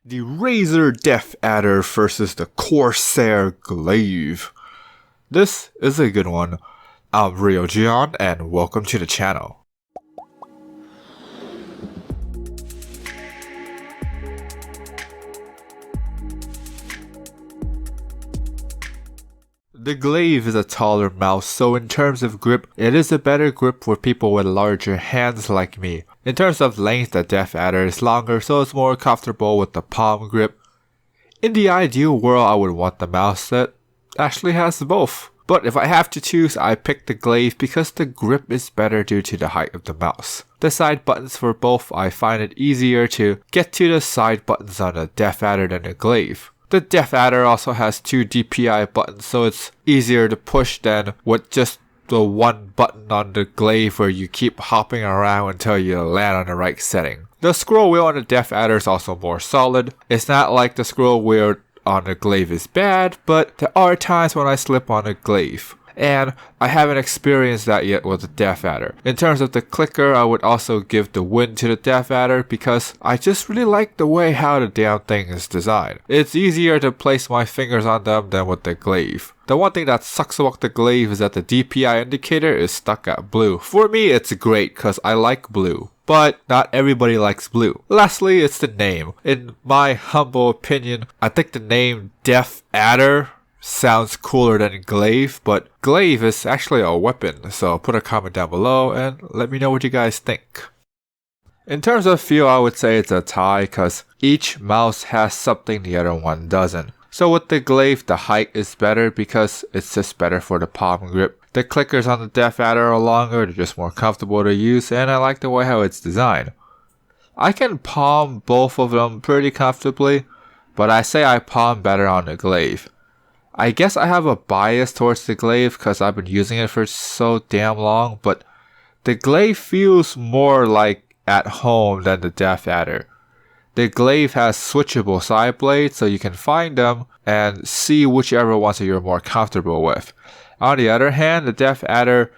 The Razer DeathAdder versus the Corsair Glaive. This is a good one. I'm Rio Gian and welcome to the channel. The Glaive is a taller mouse, so in terms of grip, it is a better grip for people with larger hands like me. In terms of length, the DeathAdder is longer, so it's more comfortable with the palm grip. In the ideal world, I would want the mouse that actually has both. But if I have to choose, I pick the Glaive because the grip is better due to the height of the mouse. The side buttons for both, I find it easier to get to the side buttons on the DeathAdder than the Glaive. The DeathAdder also has two DPI buttons, so it's easier to push than with just the one button on the Glaive where you keep hopping around until you land on the right setting. The scroll wheel on the DeathAdder is also more solid. It's not like the scroll wheel on the Glaive is bad, but there are times when I slip on the Glaive. And I haven't experienced that yet with the DeathAdder. In terms of the clicker, I would also give the win to the DeathAdder because I just really like the way how the damn thing is designed. It's easier to place my fingers on them than with the Glaive. The one thing that sucks about the Glaive is that the DPI indicator is stuck at blue. For me, it's great because I like blue. But not everybody likes blue. Lastly, it's the name. In my humble opinion, I think the name DeathAdder sounds cooler than Glaive, but Glaive is actually a weapon, so put a comment down below and let me know what you guys think. In terms of feel, I would say it's a tie because each mouse has something the other one doesn't. So with the Glaive, the height is better because it's just better for the palm grip. The clickers on the DeathAdder are longer, they're just more comfortable to use, and I like the way how it's designed. I can palm both of them pretty comfortably, but I say I palm better on the Glaive. I guess I have a bias towards the Glaive because I've been using it for so damn long, but the Glaive feels more like at home than the DeathAdder. The Glaive has switchable side blades so you can find them and see whichever ones you're more comfortable with. On the other hand, the DeathAdder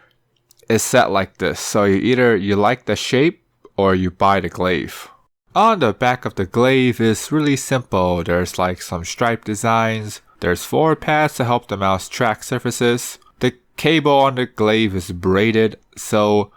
is set like this, so either you like the shape or you buy the Glaive. On the back of the Glaive is really simple. There's like some stripe designs. There's 4 pads to help the mouse track surfaces. The cable on the Glaive is braided, so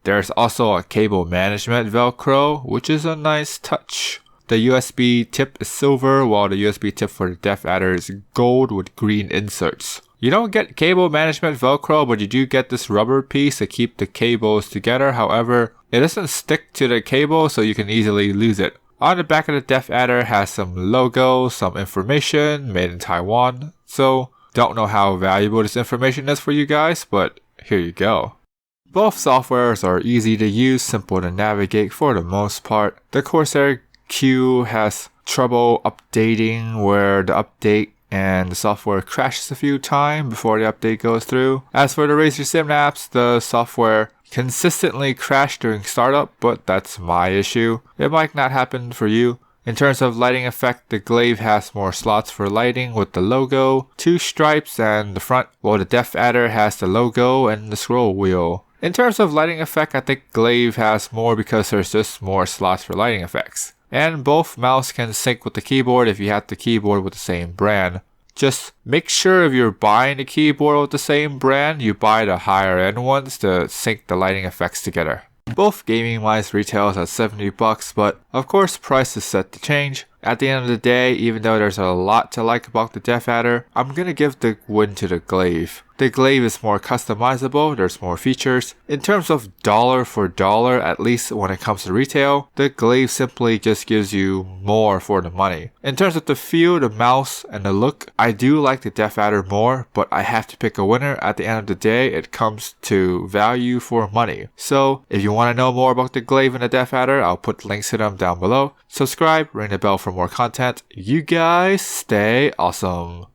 there's also a cable management velcro, which is a nice touch. The USB tip is silver, while the USB tip for the DeathAdder is gold with green inserts. You don't get cable management velcro, but you do get this rubber piece to keep the cables together. However, it doesn't stick to the cable, so you can easily lose it. On the back of the DeathAdder has some logo, some information, made in Taiwan. So, don't know how valuable this information is for you guys, but here you go. Both softwares are easy to use, simple to navigate for the most part. The Corsair Q has trouble updating where the update and the software crashes a few times before the update goes through. As for the Razer Synapse, the software consistently crash during startup, but that's my issue. It might not happen for you. In terms of lighting effect, the Glaive has more slots for lighting with the logo, 2 stripes and the front, while the DeathAdder has the logo and the scroll wheel. In terms of lighting effect, I think Glaive has more because there's just more slots for lighting effects. And both mouse can sync with the keyboard if you have the keyboard with the same brand. Just make sure if you're buying the keyboard with the same brand, you buy the higher end ones to sync the lighting effects together. Both gaming mice retails at $70, but of course price is set to change. At the end of the day, even though there's a lot to like about the DeathAdder, I'm gonna give the win to the Glaive. The Glaive is more customizable, there's more features. In terms of dollar for dollar, at least when it comes to retail, the Glaive simply just gives you more for the money. In terms of the feel, the mouse, and the look, I do like the DeathAdder more, but I have to pick a winner. At the end of the day, it comes to value for money. So, if you want to know more about the Glaive and the DeathAdder, I'll put links to them down below. Subscribe, ring the bell for more content. You guys stay awesome.